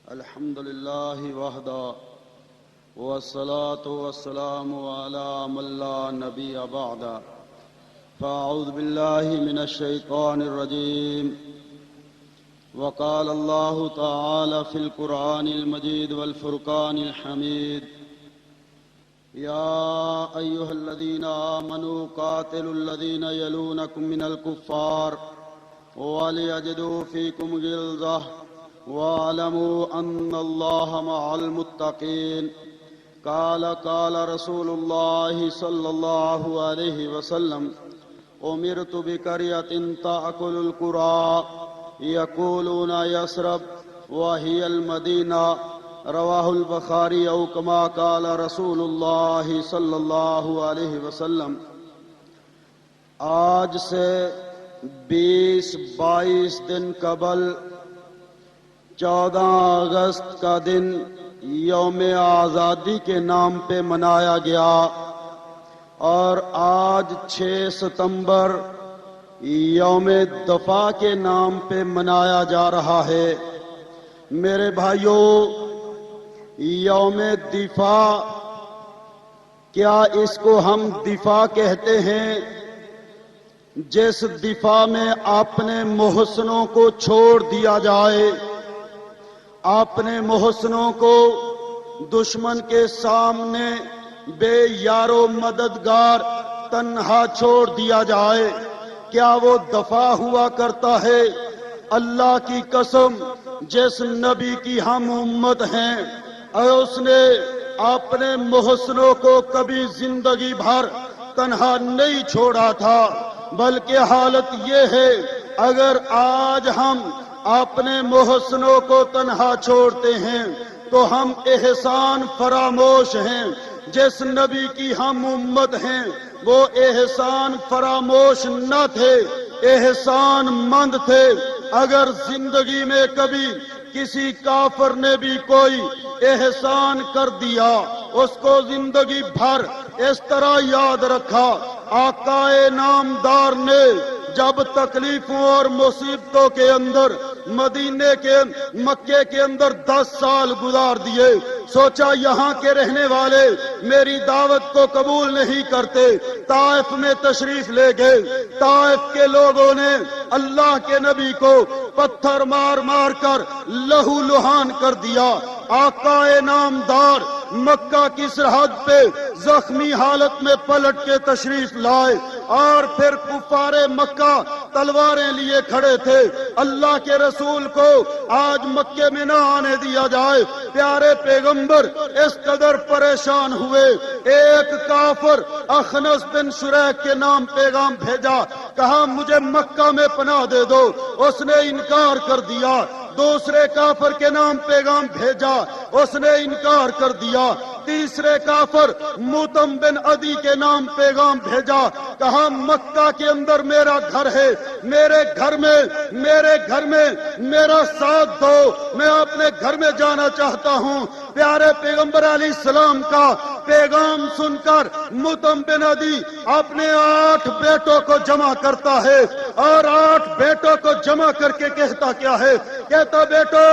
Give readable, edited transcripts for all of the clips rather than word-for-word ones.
الحمد لله وحده والصلاة والسلام على من لا نبي بعده فأعوذ بالله من الشيطان الرجيم وقال الله تعالى في القرآن المجيد والفرقان الحميد يا أيها الذين آمنوا قاتلوا الذين يلونكم من الكفار وليجدوا فيكم غلظة واعلموا أن الله مع المتقين قال رسول الله صلى الله عليه وسلم أمرت بقرية تأكل القرى يقولون يثرب وهي المدينة رواہ البخاری او کما قال رسول اللہ صلی اللہ علیہ وسلم۔ آج سے 20-22 دن قبل 14 اگست کا دن یوم آزادی کے نام پہ منایا گیا اور آج 6 ستمبر یوم دفاع کے نام پہ منایا جا رہا ہے۔ میرے بھائیوں، یوم دفاع، کیا اس کو ہم دفاع کہتے ہیں؟ جس دفاع میں اپنے محسنوں کو چھوڑ دیا جائے، اپنے محسنوں کو دشمن کے سامنے بے یار و مددگار تنہا چھوڑ دیا جائے، کیا وہ دفاع ہوا کرتا ہے؟ اللہ کی قسم، جس نبی کی ہم امت ہیں اور اس نے اپنے محسنوں کو کبھی زندگی بھر تنہا نہیں چھوڑا تھا، بلکہ حالت یہ ہے اگر آج ہم اپنے محسنوں کو تنہا چھوڑتے ہیں تو ہم احسان فراموش ہیں۔ جس نبی کی ہم امت ہیں وہ احسان فراموش نہ تھے، احسان مند تھے۔ اگر زندگی میں کبھی کسی کافر نے بھی کوئی احسان کر دیا، اس کو زندگی بھر اس طرح یاد رکھا۔ آقا نامدار نے جب تکلیفوں اور مصیبتوں کے اندر مکے کے اندر 10 سال گزار دیے، سوچا یہاں کے رہنے والے میری دعوت کو قبول نہیں کرتے، طائف میں تشریف لے گئے۔ طائف کے لوگوں نے اللہ کے نبی کو پتھر مار مار کر لہو لہان کر دیا۔ آقا نامدار مکہ کی سرحد پہ زخمی حالت میں پلٹ کے تشریف لائے اور پھر کفار مکہ تلواریں لیے کھڑے تھے۔ اللہ کے رسول کو آج مکے میں نہ آنے دیا جائے۔ پیارے پیغمبر اس قدر پریشان ہوئے، ایک کافر اخنس بن شریح کے نام پیغام بھیجا، کہا مجھے مکہ میں پناہ دے دو، اس نے انکار کر دیا۔ دوسرے کافر کے نام پیغام بھیجا، اس نے انکار کر دیا۔ تیسرے کافر موتم بن عدی کے نام پیغام بھیجا، کہا مکہ کے اندر میرا گھر ہے، میرے گھر میں میرا ساتھ دو، میں اپنے گھر میں جانا چاہتا ہوں۔ پیارے پیغمبر علیہ السلام کا پیغام سن کر موتم بن عدی اپنے 8 بیٹوں کو جمع کرتا ہے اور 8 بیٹوں کو جمع کر کے کہتا کیا ہے؟ کہتا بیٹو،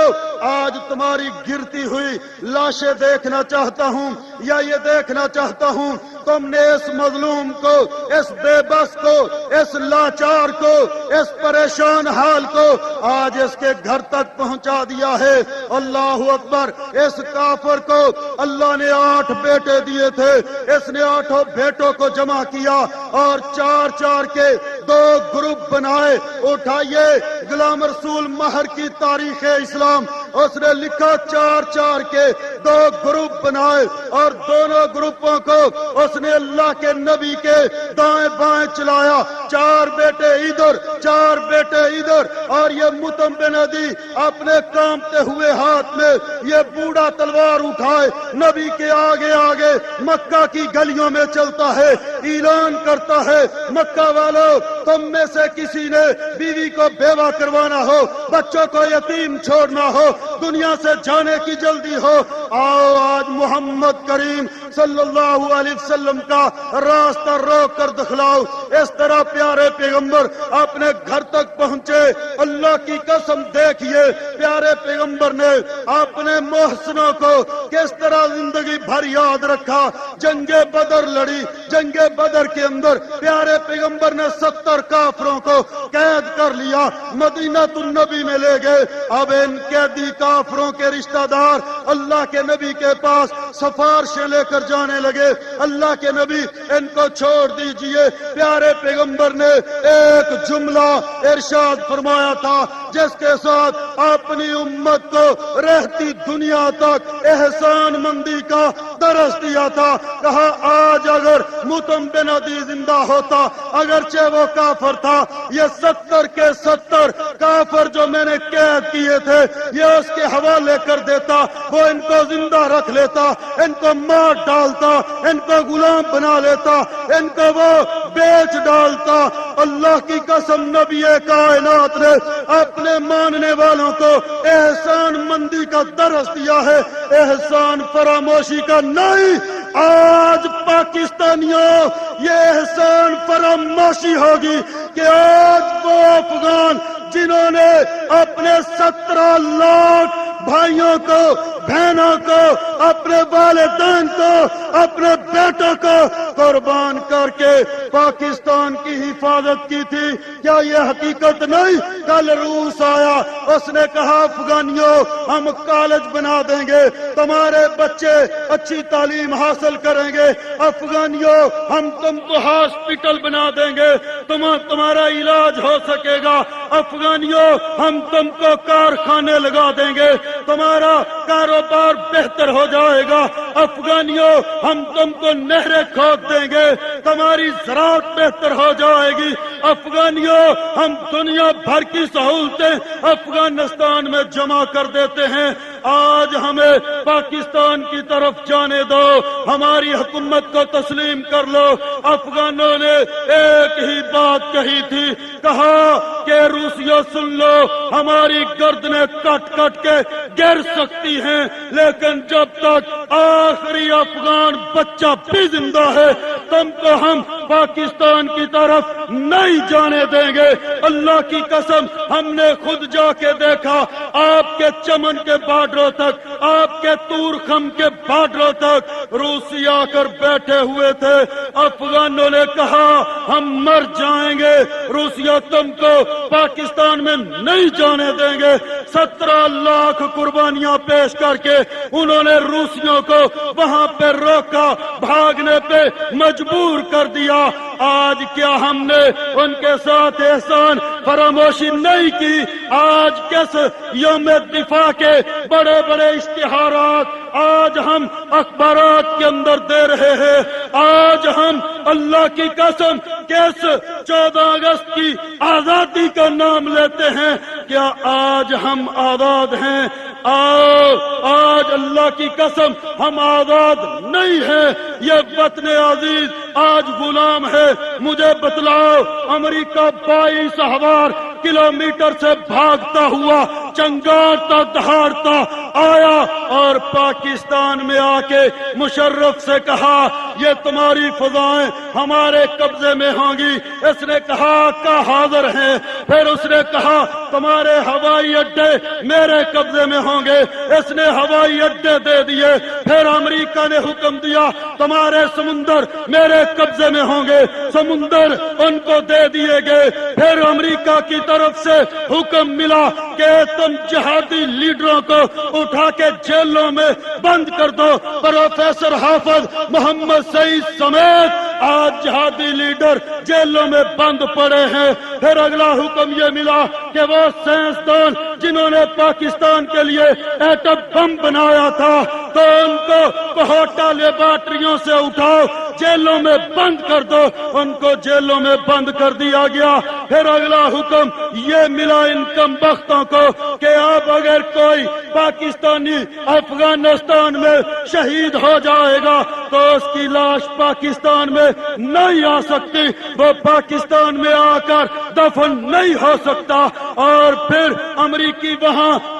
آج تمہاری گرتی ہوئی لاشیں دیکھنا چاہتا ہوں، یا یہ دیکھنا چاہتا ہوں تم نے اس مظلوم کو، اس بے بس کو، اس لاچار کو، اس پریشان حال کو آج اس کے گھر تک پہنچا دیا ہے۔ اللہ اکبر! اس کافر کو اللہ نے 8 بیٹے دیے تھے، اس نے 8 بیٹوں کو جمع کیا اور 4 کے 2 گروپ بنائے۔ اٹھائیے غلام رسول مہر کی تاریخ اسلام، اس نے لکھا 4 کے 2 گروپ بنائے اور دونوں گروپوں کو اس نے اللہ کے نبی کے دائیں بائیں چلایا۔ 4 بیٹے ادھر، 4 بیٹے ادھر، اور یہ موتم بن عدی اپنے کانپتے ہوئے ہاتھ میں یہ بوڑھا تلوار اٹھائے نبی کے آگے آگے مکہ کی گلیوں میں چلتا ہے، اعلان کرتا ہے مکہ والوں، تم میں سے کسی نے بیوی کو بیوہ کروانا ہو، بچوں کو یتیم چھوڑنا ہو، دنیا سے جانے کی جلدی ہو، آؤ آج محمد کریم صلی اللہ علیہ وسلم کا راستہ روک کر دکھلاؤ۔ اس طرح پیارے پیغمبر اپنے گھر تک پہنچے۔ اللہ کی قسم دیکھیے پیارے پیغمبر نے اپنے محسنوں کو کس طرح زندگی بھر یاد رکھا۔ جنگ بدر لڑی، جنگ بدر کے اندر پیارے پیغمبر نے 70 کافروں کو قید کر لیا، مدینہ النبی میں لے گئے۔ اب ان قیدی کافروں کے رشتہ دار اللہ کے نبی کے پاس سفارشیں لے کر جانے لگے، اللہ کے نبی ان کو چھوڑ دیجئے۔ پیارے پیغمبر نے ایک جملہ ارشاد فرمایا تھا جس کے ساتھ اپنی امت کو رہتی دنیا تک احسان مندی کا درس دیا تھا۔ کہا آج اگر مطعم بن عدی زندہ ہوتا، اگرچہ وہ کافر تھا، یہ 70 کے 70 کافر جو میں نے قید کیے تھے یہ اس کے حوالے کر دیتا، وہ ان کو زندہ رکھ لیتا، ان کو مار ڈالتا، ان کو غلام بنا لیتا، ان کو وہ بیچ ڈالتا۔ اللہ کی قسم نبی کائنات نے اپنے ماننے والوں کو احسان مندی کا درس دیا ہے، احسان فراموشی کا نہیں۔ آج پاکستانیوں یہ احسان فراموشی ہوگی کہ آج وہ افغان جنہوں نے اپنے 17 لاکھ بھائیوں کو، بہنوں کو، اپنے والدین کو، اپنے بیٹوں کو قربان کر کے پاکستان کی حفاظت کی تھی، کیا یہ حقیقت نہیں؟ کل روس آیا، اس نے کہا افغانیوں ہم کالج بنا دیں گے، تمہارے بچے اچھی تعلیم حاصل کریں گے، افغانیوں ہم تم کو ہاسپٹل بنا دیں گے، تمہارا علاج ہو سکے گا، افغانیوں ہم تم کو کارخانے لگا دیں گے، تمہارا کاروبار بہتر ہو جائے گا، افغانیوں ہم تم کو نہریں کھود دیں گے، تمہاری زراعت بہتر ہو جائے گی، افغانیوں ہم دنیا بھر کی سہولتیں افغانستان میں جمع کر دیتے ہیں۔ آج ہمیں پاکستان کی طرف جانے دو، ہماری حکومت کو تسلیم کر لو۔ افغانوں نے ایک ہی بات کہی تھی، کہا کہ روسیوں سن لو، ہماری گردنیں کٹ کٹ کے گر سکتی ہیں لیکن جب تک آخری افغان بچہ بھی زندہ ہے تم کو ہم پاکستان کی طرف نہیں جانے دیں گے۔ اللہ کی قسم ہم نے خود جا کے دیکھا، آپ کے چمن کے بارڈروں تک، آپ کے تورخم کے بارڈروں تک روسی آ کر بیٹھے ہوئے تھے۔ افغانوں نے کہا ہم مر جائیں گے، روسیا تم کو پاکستان میں نہیں جانے دیں گے۔ 17 لاکھ قربانیاں پیش کر کے انہوں نے روسیوں کو وہاں پہ روکا، بھاگنے پہ مجبور کر دیا۔ آج کیا ہم نے ان کے ساتھ احسان فراموشی نہیں کی؟ آج کس یوم دفاع کے بڑے بڑے اشتہارات آج ہم اخبارات کے اندر دے رہے ہیں، آج ہم اللہ کی قسم کس 14 اگست کی آزادی کا نام لیتے ہیں، کیا آج ہم آزاد ہیں؟ آج اللہ کی قسم ہم آزاد نہیں ہیں، یہ وطن عزیز آج غلام ہے۔ مجھے بتلاؤ، امریکہ 22,000 کلومیٹر سے بھاگتا ہوا چنگارتا دہاڑتا آیا اور پاکستان میں آ کے مشرف سے کہا یہ تمہاری فضائیں ہمارے قبضے میں ہوں گی۔ اس نے کہا کہ حاضر ہیں، پھر اس نے کہا تمہارے ہوائی اڈے میرے قبضے میں ہوں گے، اس نے ہوائی اڈے دے دیے۔ پھر امریکہ نے حکم دیا تمہارے سمندر میرے قبضے میں ہوں گے، سمندر ان کو دے دیے گئے۔ پھر امریکہ کی طرف سے حکم ملا کہ تم جہادی لیڈروں کو اٹھا کے جیلوں میں بند کر دو۔ پروفیسر حافظ محمد سعید سمیت آج جہادی لیڈر جیلوں میں بند پڑے ہیں۔ پھر اگلا حکم یہ ملا کہ وہ سائنسدان جنہوں نے پاکستان کے لیے ایٹم بم بنایا تھا تو ان کو کوہٹا لیبارٹریوں سے اٹھاؤ، جیلوں میں بند کر دو۔ ان کو جیلوں میں بند کر دیا گیا۔ پھر اگلا حکم یہ ملا ان کم بختوں کو کہ اب اگر کوئی پاکستانی افغانستان میں شہید ہو جائے گا تو اس کی لاش پاکستان میں نہیں آ سکتی، وہ پاکستان میں آ کر دفن نہیں ہو سکتا۔ اور پھر امریکی وہاں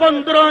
15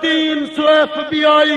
300 FBI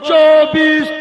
24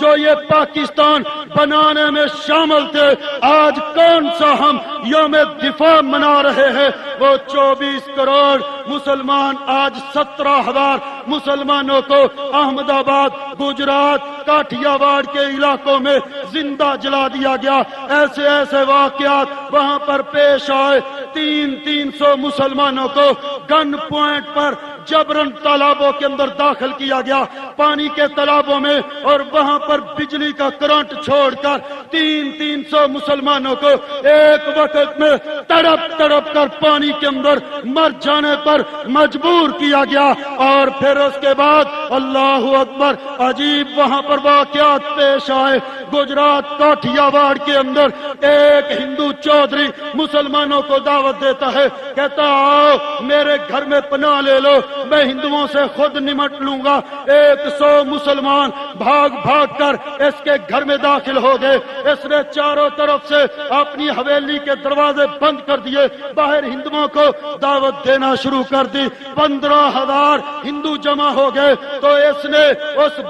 جو یہ پاکستان بنانے میں شامل تھے، آج کون سا ہم یوم دفاع منا رہے ہیں؟ وہ 24 کروڑ مسلمان، آج 17,000 مسلمانوں کو احمد آباد، گجرات، کاٹھیا واڑ کے علاقوں میں زندہ جلا دیا گیا۔ ایسے ایسے واقعات وہاں پر پیش آئے۔ 300 مسلمانوں کو گن پوائنٹ پر جبرن تالابوں کے اندر داخل کیا گیا، پانی کے تالابوں میں، اور وہاں پر بجلی کا کرنٹ چھوڑ کر 300 مسلمانوں کو ایک وقت میں تڑپ تڑپ کر پانی کے اندر مر جانے پر مجبور کیا گیا۔ اور پھر اس کے بعد اللہ اکبر، عجیب وہاں پر واقعات پیش آئے۔ گجرات کاٹھیا واڑ کے اندر ایک ہندو چودھری مسلمانوں کو دعوت دیتا ہے، کہتا آؤ میرے گھر میں پناہ لے لو، میں ہندوؤں سے خود نمٹ لوں گا۔ 100 مسلمان بھاگ بھاگ کر اس کے گھر میں داخل ہو گئے۔ اس نے چاروں طرف سے اپنی حویلی کے دروازے بند کر دیے، باہر ہندوؤں کو دعوت دینا شروع کر دی۔ 15,000 ہندو جمع ہو گئے تو اس نے اس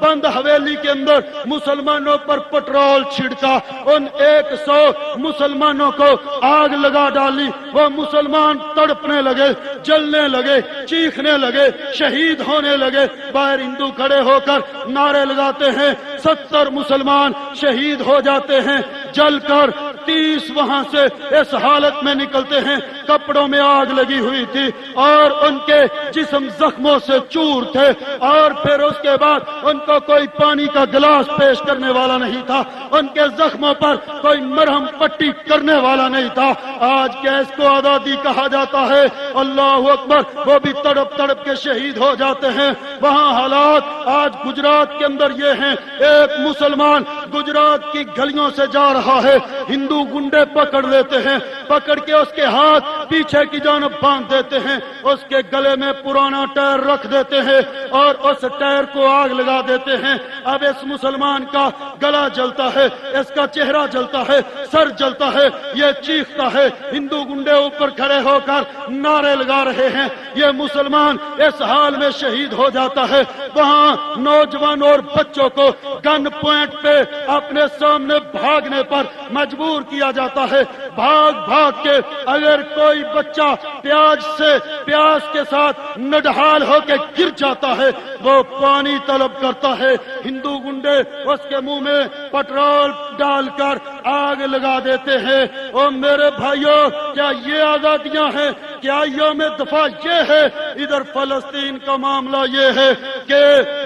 بند حویلی کے اندر مسلمانوں پر پٹرول چھڑکا، ان 100 مسلمانوں کو آگ لگا ڈالی۔ وہ مسلمان تڑپنے لگے، جلنے لگے، چیخنے لگے، شہید ہونے لگے۔ باہر ہندو کھڑے ہو کر نعرے لگاتے ہیں، 70 مسلمان شہید ہو جاتے ہیں جل کر۔ 30 وہاں سے اس حالت میں نکلتے ہیں، کپڑوں میں آگ لگی ہوئی تھی اور ان کے جسم زخموں سے چور تھے، اور پھر اس کے بعد ان کو کوئی پانی کا گلاس پیش کرنے والا نہیں تھا، ان کے زخموں پر کوئی مرہم پٹی کرنے والا نہیں تھا۔ آج کیس کو آزادی کہا جاتا ہے، اللہ اکبر، وہ بھی تڑپ تڑپ کے شہید ہو جاتے ہیں۔ وہاں حالات آج گجرات کے اندر یہ ہیں، ایک مسلمان گجرات کی گلیوں سے جا رہا ہے، ہندو گنڈے پکڑ لیتے ہیں، پکڑ کے اس کے ہاتھ پیچھے کی جانب باندھ دیتے ہیں، اس کے گلے میں پرانا ٹائر رکھ دیتے ہیں اور اس ٹائر کو آگ لگا دیتے ہیں۔ اب اس مسلمان کا گلا جلتا ہے، اس کا چہرہ جلتا ہے، سر جلتا ہے، یہ چیختا ہے۔ ہندو گنڈے اوپر کھڑے ہو کر نعرے لگا رہے ہیں، یہ مسلمان اس حال میں شہید ہو جاتا ہے۔ وہاں نوجوان اور بچوں کو گن پوائنٹ پہ اپنے سامنے بھاگنے پر مجبور کیا جاتا ہے۔ بھاگ بھاگ کے اگر کوئی بچہ پیاس کے ساتھ نڈھال ہو کے گر جاتا ہے، وہ پانی طلب کرتا ہے۔ ہندو گنڈے اس کے منہ میں پٹرول ڈال کر آگ لگا دیتے ہیں۔ او میرے بھائیوں، کیا یہ آزادیاں ہیں؟ کیا یوم دفاع یہ ہے؟ ادھر فلسطین کا معاملہ یہ ہے کہ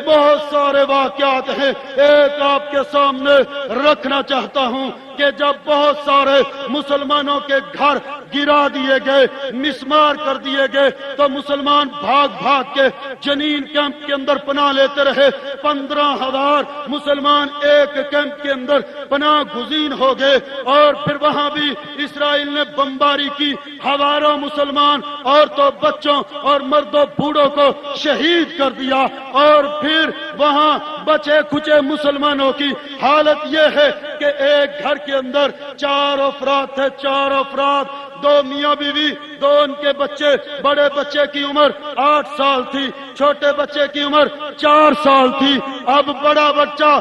بہت سارے واقعات ہیں۔ ایک آپ کے سامنے رکھنا چاہتا ہوں کہ جب بہت سارے مسلمانوں کے گھر گرا دیے گئے، مسمار کر دیے گئے، تو مسلمان بھاگ بھاگ کے جنین کیمپ کے اندر پناہ لیتے رہے۔ 15,000 مسلمان ایک کیمپ کے اندر پناہ گزین ہو گئے، اور پھر وہاں بھی اسرائیل نے بمباری کی، ہزاروں مسلمان عورتوں، بچوں اور مردوں بوڑھوں کو شہید کر دیا۔ اور پھر وہاں بچے کھچے مسلمانوں کی حالت یہ ہے کہ ایک گھر کے اندر 4 افراد تھے، 4 افراد، 2 میاں بیوی، 2 ان کے بچے۔ بڑے بچے کی عمر 8 سال تھی، چھوٹے بچے کی عمر 4 سال تھی۔ اب بڑا بچہ،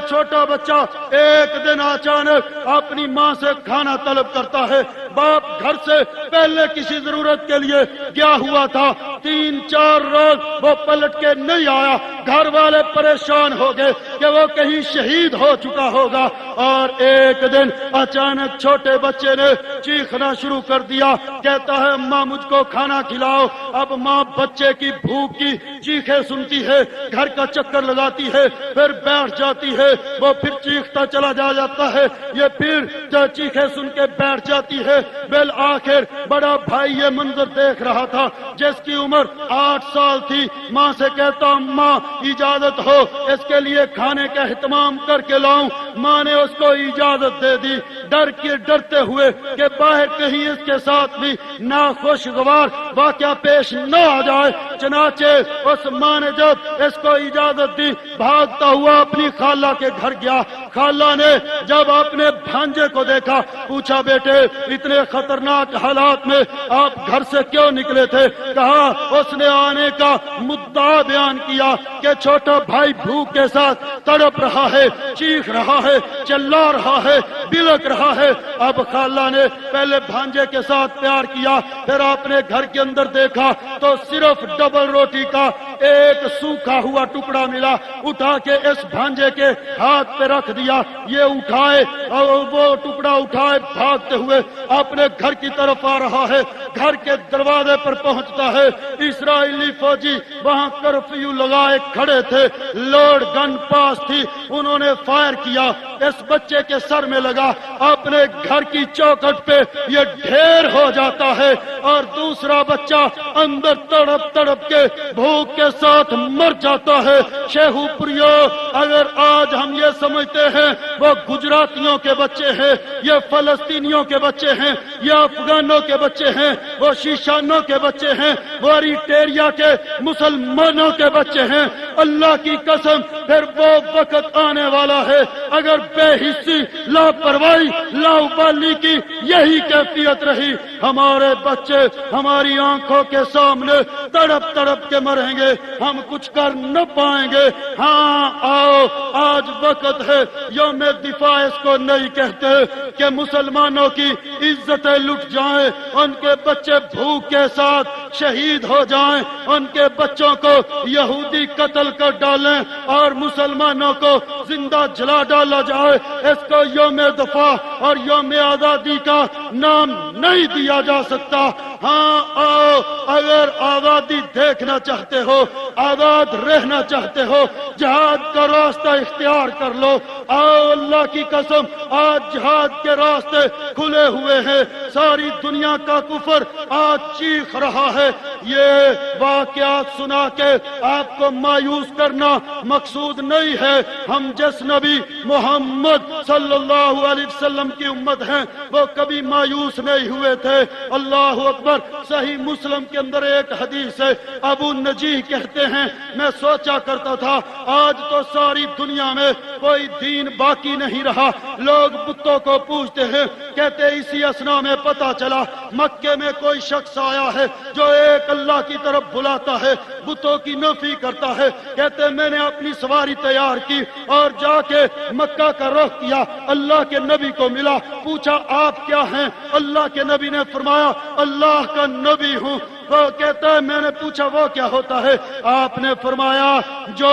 چھوٹا بچہ ایک دن اچانک اپنی ماں سے کھانا طلب کرتا ہے۔ باپ گھر سے پہلے کسی ضرورت کے لیے گیا ہوا تھا، 3-4 روز وہ پلٹ کے نہیں آیا۔ گھر والے پریشان ہو گئے کہ وہ کہیں شہید ہو چکا ہوگا، اور ایک دن اچانک چھوٹے بچے نے چیخنا شروع کر دیا، کہتا ہے ماں مجھ کو کھانا کھلاؤ۔ اب ماں بچے کی بھوک کی چیخیں سنتی ہے، گھر کا چکر لگاتی ہے، پھر بیٹھ جاتی ہے، وہ پھر چیختا چلا جاتا ہے، یہ پھر چیخیں سن کے بیٹھ جاتی ہے۔ بالآخر بڑا بھائی یہ منظر دیکھ رہا تھا، جس کی عمر 8 سال تھی، ماں سے کہتا ماں اجازت ہو اس کے لیے کھانے کا اہتمام کر کے لاؤں۔ ماں نے اس کو اجازت دے دی، ڈرتے ہوئے کہ باہر کہیں اس کے ساتھ بھی ناخوشگوار واقعہ پیش نہ آ جائے۔ چنانچہ اس ماں نے جب اس کو اجازت دی بھاگتا ہوا اپنی خالہ کے گھر گیا۔ خالہ نے جب اپنے بھانجے کو دیکھا پوچھا بیٹے اتنے خطرناک حالات میں آپ گھر سے کیوں نکلے تھے؟ کہا اس نے آنے کا مدعا بیان کیا کہ چھوٹا بھائی بھوک کے ساتھ تڑپ رہا ہے، چیخ رہا ہے، چلا رہا ہے، بلک رہا ہے۔ اب خالہ نے پہلے بھانجے کے ساتھ پیار کیا، پھر اپنے گھر کے اندر دیکھا تو صرف ڈبل روٹی کا ایک سوکھا ہوا ٹکڑا ملا، اٹھا کے اس بھانجے کے ہاتھ پہ رکھ دیا۔ یہ اٹھائے اور وہ ٹکڑا اٹھائے بھاگتے ہوئے اپنے گھر کی طرف آ رہا ہے۔ گھر کے دروازے پر پہنچتا ہے، اسرائیلی فوجی وہاں کرفیو لگائے کھڑے تھے، لوڈ گن پاس تھی، انہوں نے فائر کیا، اس بچے کے سر میں لگا، اپنے گھر کی چوکھٹ پہ یہ ڈھیر ہو جاتا ہے اور دوسرا بچہ اندر تڑپ تڑپ کے بھوک کے ساتھ مر جاتا ہے۔ شیخو پریو، اگر آج ہم یہ سمجھتے ہیں وہ گجراتیوں کے بچے ہیں، یہ فلسطینیوں کے بچے ہیں، یہ افغانوں کے بچے ہیں، وہ شیشانوں کے بچے ہیں، وہ اریٹریا کے مسلمانوں کے بچے ہیں، اللہ کی قسم پھر وہ وقت آنے والا ہے اگر بے حسی، لاپرواہی، لاؤبالی کی یہی کیفیت رہی، ہمارے بچے ہماری آنکھوں کے سامنے تڑپ تڑپ کے مریں گے، ہم کچھ کر نہ پائیں گے۔ ہاں آؤ، آج وقت ہے، یوم دفاع اس کو نہیں کہتے کہ مسلمانوں کی عزتیں لٹ جائیں، ان کے بچے بھوک کے ساتھ شہید ہو جائیں، ان کے بچوں کو یہودی قتل کر ڈالیں اور مسلمانوں کو زندہ جلا ڈالا جائے۔ اس کو یوم دفاع اور یوم آزادی کا نام نہیں دیا جا سکتا۔ ہاں آؤ، اگر آزادی دیکھنا چاہتے ہو، آزاد رہنا چاہتے ہو، جہاد کا راستہ اختیار کر لو۔ آؤ، اللہ کی قسم آج جہاد کے راستے کھلے ہوئے ہیں، ساری دنیا کا کفر آج چیخ رہا ہے۔ یہ واقعات سنا کے آپ کو مایوس کرنا مقصود نہیں ہے، ہم جس نبی محمد صلی اللہ علیہ وسلم کی امت ہیں وہ کبھی مایوس نہیں ہوئے تھے۔ اللہ اکبر۔ صحیح مسلم کے اندر ایک حدیث ہے، ابو نجیح کہتے ہیں میں سوچا کرتا تھا آج تو ساری دنیا میں کوئی دین باقی نہیں رہا، لوگ بتوں کو پوجتے ہیں، کہتے اسی اسنا میں پتا چلا مکے میں کوئی شخص آیا ہے جو ایک اللہ کی طرف بلاتا ہے، بتوں کی نفی کرتا ہے۔ کہتے میں نے اپنی سواری تیار کی اور جا کے مکہ کا رخ کیا، اللہ کے نبی کو ملا، پوچھا آپ کیا ہیں؟ اللہ کے نبی نے فرمایا اللہ کا نبی ہوں۔ وہ کہتا ہے میں نے پوچھا وہ کیا ہوتا ہے؟ آپ نے فرمایا جو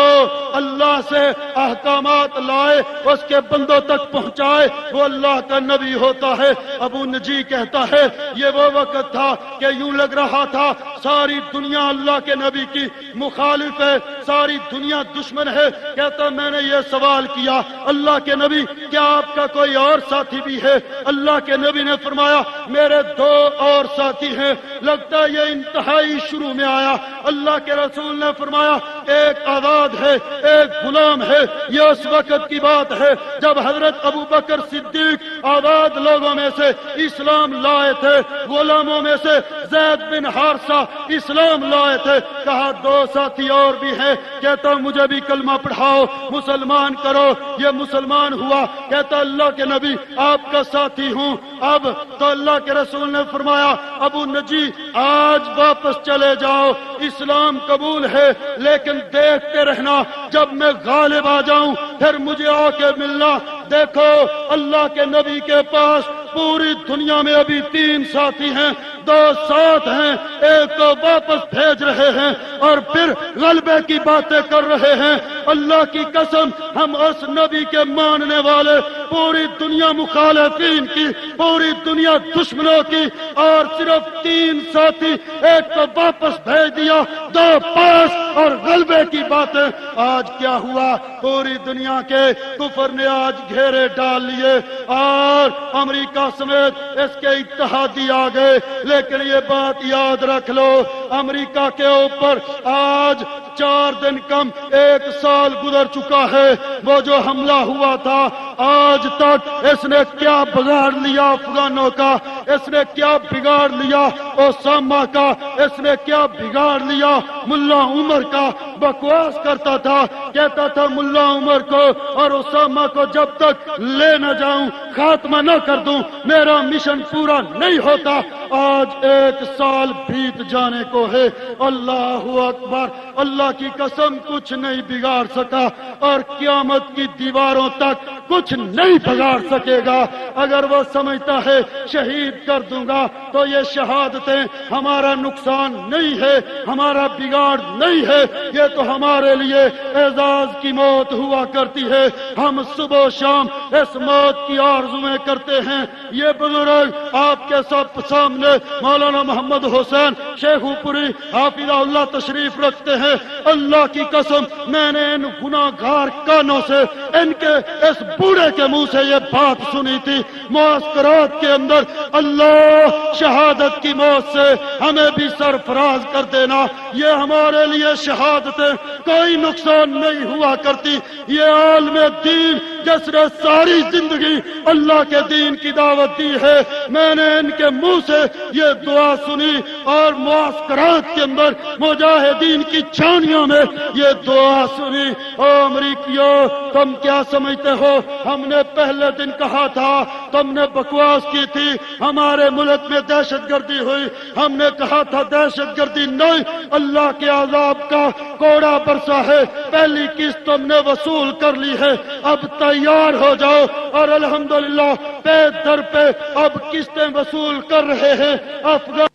اللہ سے احکامات لائے اس کے بندوں تک پہنچائے وہ اللہ کا نبی ہوتا ہے۔ ابو نجی کہتا ہے یہ وہ وقت تھا کہ یوں لگ رہا تھا ساری دنیا اللہ کے نبی کی مخالف ہے، ساری دنیا دشمن ہے۔ کہتا میں نے یہ سوال کیا اللہ کے نبی کیا آپ کا کوئی اور ساتھی بھی ہے؟ اللہ کے نبی نے فرمایا میرے دو اور ساتھی ہیں۔ لگتا ہے یہ انتہائی شروع میں آیا۔ اللہ کے رسول نے فرمایا ایک آزاد ہے ایک غلام ہے۔ یہ اس وقت کی بات ہے جب حضرت ابو بکر صدیق آزاد لوگوں میں سے اسلام لائے تھے، غلاموں میں سے زید بن حارثہ اسلام لائے تھے۔ کہا دو ساتھی اور بھی ہیں، کہتا مجھے بھی کلمہ پڑھاؤ، مسلمان کرو۔ یہ مسلمان ہوا، کہتا اللہ کے نبی آپ کا ساتھی ہوں۔ اب تو اللہ کے رسول نے فرمایا ابو نجی آج واپس چلے جاؤ، اسلام قبول ہے لیکن دیکھتے رہنا، جب میں غالب آ جاؤں پھر مجھے آ کے ملنا۔ دیکھو اللہ کے نبی کے پاس پوری دنیا میں ابھی 3 ساتھی ہیں، 2 ساتھ ہیں، ایک کو واپس بھیج رہے ہیں اور پھر غلبے کی باتیں کر رہے ہیں۔ اللہ کی قسم ہم اس نبی کے ماننے والے پوری دنیا مخالفین کی، پوری دنیا دشمنوں کی، اور صرف 3 ساتھی، ایک کو واپس بھیج دیا، 2 پاس، اور غلبے کی باتیں۔ آج کیا ہوا؟ پوری دنیا کے کفر نے آج گھیرے ڈال لیے اور امریکہ سمیت اس کے اتحادی آ گئے۔ لیکن یہ بات یاد رکھ لو امریکہ کے اوپر آج 4 دن کم 1 سال گزر چکا ہے۔ وہ جو حملہ ہوا تھا آج تک اس نے کیا بگاڑ لیا افغانوں کا، اس نے کیا بگاڑ لیا اسامہ کا، اس نے کیا بگاڑ لیا ملا عمر کا۔ بکواس کرتا تھا، کہتا تھا ملا عمر کو اور اسامہ کو جب تک لے نہ جاؤں، خاتمہ نہ کر دوں، میرا مشن پورا نہیں ہوتا۔ آج 1 سال بیت جانے کو ہے، اللہ اکبر، اللہ کی قسم کچھ نہیں بگاڑ سکا اور قیامت کی دیواروں تک کچھ نہیں بگاڑ سکے گا۔ اگر وہ سمجھتا ہے شہید کر دوں گا تو یہ شہادتیں ہمارا نقصان نہیں ہے، ہمارا بگاڑ نہیں ہے، یہ تو ہمارے لیے اعزاز کی موت ہوا کرتی ہے۔ ہم صبح و شام اس موت کی آرزویں کرتے ہیں۔ یہ بزرگ آپ کے سب سامنے مولانا محمد حسین شیخو پوری حافظہ اللہ تشریف رکھتے ہیں۔ اللہ کی قسم میں نے ان گناہگار کانوں سے، ان کے اس بوڑھے کے منہ سے یہ بات سنی تھی معسکرات کے اندر، اللہ شہادت کی موت سے ہمیں بھی سرفراز کر دینا، یہ ہمارے لیے شہادتیں کوئی نقصان نہیں ہوا کرتی۔ یہ عالم دین جس نے ساری زندگی اللہ کے دین کی دعوت دی ہے، میں نے ان کے منہ سے یہ دعا سنی اور معسکرات کے اندر مجاہدین کی چھانیوں میں یہ دعا سنی۔ او امریکیوں، تم کیا سمجھتے ہو؟ ہم نے پہلے دن کہا تھا، تم نے بکواس کی تھی، ہمارے ملک میں دہشت گردی ہوئی، ہم نے کہا تھا دہشت گردی نہیں، اللہ کے عذاب کا کوڑا برسا ہے، پہلی قسط تم نے وصول کر لی ہے، اب تیار ہو جاؤ۔ اور الحمدللہ پے در پہ اب قسطیں وصول کر رہے ہیں، افغان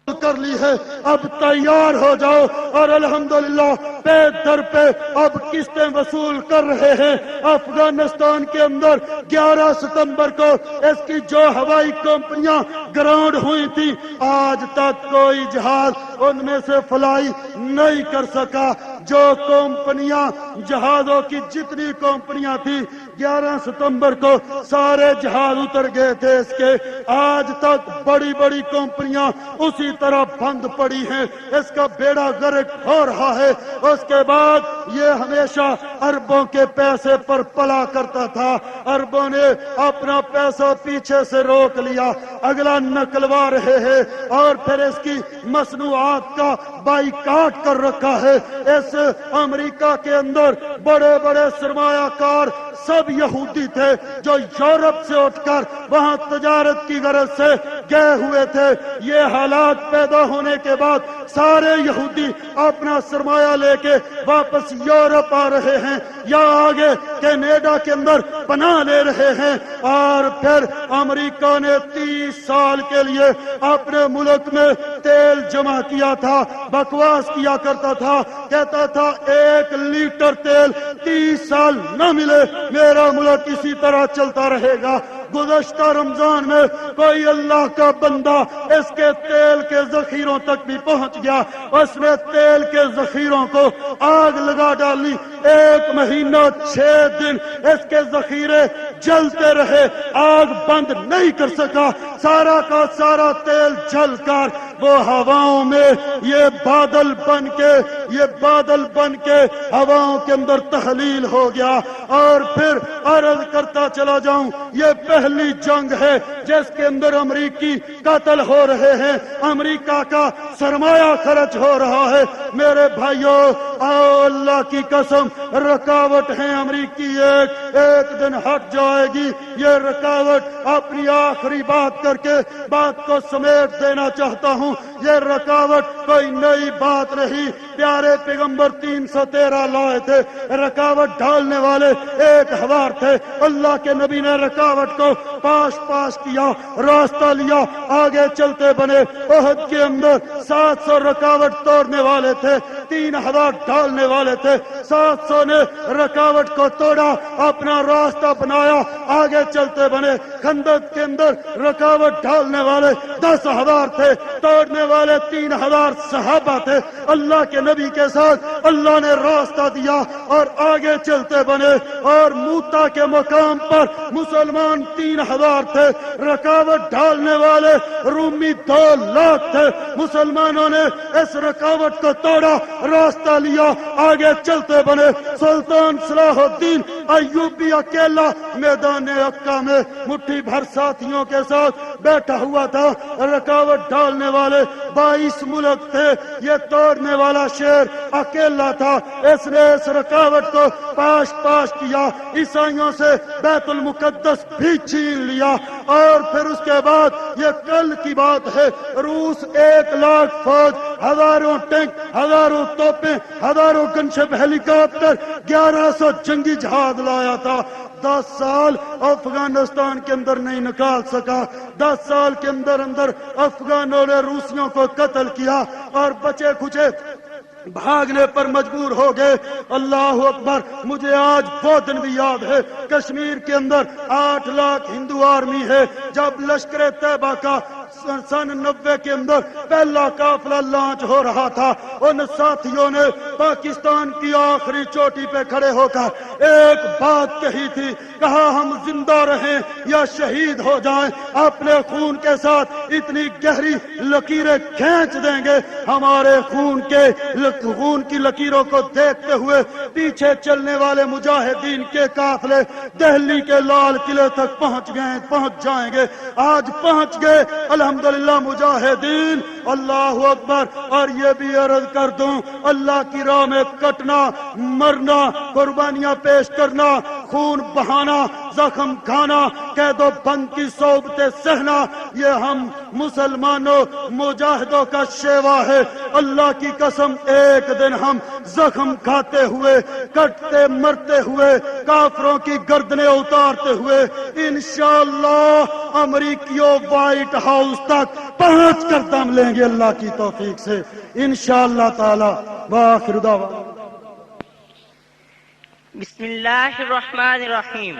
کر لی ہے، اب تیار ہو جاؤ۔ اور الحمدللہ پے در پہ اب قسطیں وصول کر رہے ہیں۔ افغانستان کے اندر 11 ستمبر کو اس کی جو ہوائی کمپنیاں گراؤنڈ ہوئی تھی، آج تک کوئی جہاز ان میں سے فلائی نہیں کر سکا۔ جو کمپنیاں، جہازوں کی جتنی کمپنیاں تھی، 11 ستمبر کو سارے جہاز اتر گئے تھے اس کے، آج تک بڑی بڑی کمپنیاں اسی طرح بند پڑی ہیں، اس کا بیڑا غرق ہو رہا ہے۔ اس کے بعد یہ ہمیشہ اربوں کے پیسے پر پلا کرتا تھا، اربوں نے اپنا پیسہ پیچھے سے روک لیا، اگلا نکلوا رہے ہیں اور پھر اس کی مصنوعات کا بائیکاٹ کر رکھا ہے۔ اس امریکہ کے اندر بڑے بڑے سرمایہ کار سب یہودی تھے جو یورپ سے اٹھ کر وہاں تجارت کی غرض سے گئے ہوئے تھے۔ یہ حالات پیدا ہونے کے بعد سارے یہودی اپنا سرمایہ لے کے واپس یورپ آ رہے ہیں یا آگے کینیڈا کے اندر پناہ لے رہے ہیں۔ اور پھر امریکہ نے 30 سال کے لیے اپنے ملک میں تیل جمع کیا تھا، بکواس کیا کرتا تھا، کہتا تھا 1 لیٹر تیل 30 سال نہ ملے میرا ملک اسی طرح چلتا رہے گا۔ گزشتہ رمضان میں کوئی اللہ کا بندہ اس کے تیل کے ذخیروں تک بھی پہنچ گیا، اس نے تیل کے ذخیروں کو آگ لگا ڈالی، 1 مہینہ 6 دن اس کے ذخیرے جلتے رہے، آگ بند نہیں کر سکا، سارا کا سارا تیل جل کر وہ ہواؤں میں یہ بادل بن کے ہواؤں کے اندر تحلیل ہو گیا۔ اور پھر عرض کرتا چلا جاؤں، یہ پہلی جنگ ہے جس کے اندر امریکی قتل ہو رہے ہیں، امریکہ کا سرمایہ خرچ ہو رہا ہے۔ میرے بھائیوں، آؤ اللہ کی قسم، رکاوٹ ہے امریکی ایک دن ہٹ جائے گی۔ یہ رکاوٹ اپنی آخری بات کر کے بات کو سمیٹ دینا چاہتا ہوں، یہ رکاوٹ کوئی نئی بات نہیں، پیارے پیغمبر 313 لائے تھے، رکاوٹ ڈالنے والے ایک ہوار تھے، اللہ کے نبی نے رکاوٹ کو پاش کیا، راستہ لیا، آگے چلتے بنے۔ احد کے اندر 700 رکاوٹ توڑنے والے تھے، 3 ہوار ڈالنے والے تھے، 700 نے رکاوٹ کو توڑا، اپنا راستہ بنایا، آگے چلتے بنے۔ خندق کے اندر رکاوٹ ڈالنے والے 10 ہوار تھے، توڑنے والے 3 ہوار صحابہ تھے، اللہ کے نبی کے ساتھ اللہ نے راستہ دیا اور آگے چلتے بنے۔ اور موتا کے مقام پر مسلمان 3 ہوار تھے، رکاوٹ ڈالنے والے رومی 2 لاکھ تھے، مسلمانوں نے اس رکاوٹ کو توڑا، راستہ لیا، آگے چلتے بنے۔ سلطان صلاح الدین ایوب بھی اکیلا میدان عکا میں مٹھی بھر ساتھیوں کے ساتھ بیٹھا ہوا تھا. رکاوٹ ڈالنے والے 22 ملک تھے, یہ توڑنے والا شیر اکیلا تھا. اس نے اس رکاوٹ کو پاش پاش کیا, عیسائیوں سے بیت المقدس بھی چھین لیا. اور پھر اس کے بعد یہ کل کی بات ہے, روس 1 لاکھ فوج, ہزاروں ٹینک, ہزاروں توپیں, ہزاروں گنشپ ہیلی کاپٹر, 1100 جنگی جہاز لایا تھا. 10 سال افغانستان کے اندر نہیں نکال سکا. 10 سال کے اندر افغانوں نے روسیوں کو قتل کیا اور بچے کھچے بھاگنے پر مجبور ہو گئے. اللہ اکبر. مجھے آج وہ دن بھی یاد ہے, کشمیر کے اندر 8 لاکھ ہندو آرمی ہے. جب لشکر طیبہ کا سن 90 کے اندر پہلا قافلہ لانچ ہو رہا تھا, ان ساتھیوں نے پاکستان کی آخری چوٹی پہ کھڑے ہو کر ایک بات کہی تھی, کہا ہم زندہ رہیں یا شہید ہو جائیں, اپنے خون کے ساتھ اتنی گہری لکیریں کھینچ دیں گے. ہمارے خون کی لکیروں کو دیکھتے ہوئے پیچھے چلنے والے مجاہدین کے قافلے دہلی کے لال قلعے تک پہنچ جائیں گے. آج پہنچ گئے الحمدللہ مجاہدین. اللہ اکبر. اور یہ بھی عرض کر دوں, اللہ کی راہ میں کٹنا, مرنا, قربانیاں پیش کرنا, خون بہانا, زخم کھانا, قید و بند کی صحبتیں سہنا, یہ ہم مسلمانوں مجاہدوں کا شیوا ہے. اللہ کی قسم ایک دن ہم زخم کھاتے ہوئے, کٹتے مرتے ہوئے, کافروں کی گردنیں اتارتے ہوئے انشاءاللہ امریکیوں وائٹ ہاؤس تک پہنچ کر دم لیں گے اللہ کی توفیق سے انشاءاللہ تعالی. وآخر دعوانا بسم اللہ الرحمن الرحیم.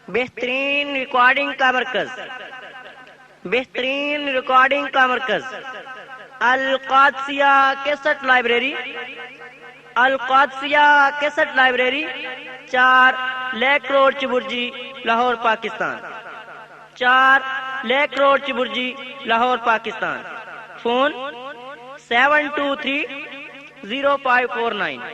بہترین ریکارڈنگ کا مرکز, بہترین ریکارڈنگ کا مرکز Al Qadsia cassette library, Al Qadsia cassette library, 4 lake road Chauburji, Lahore Pakistan. 4 lake road Chauburji, Lahore Pakistan. Phone 723-0549.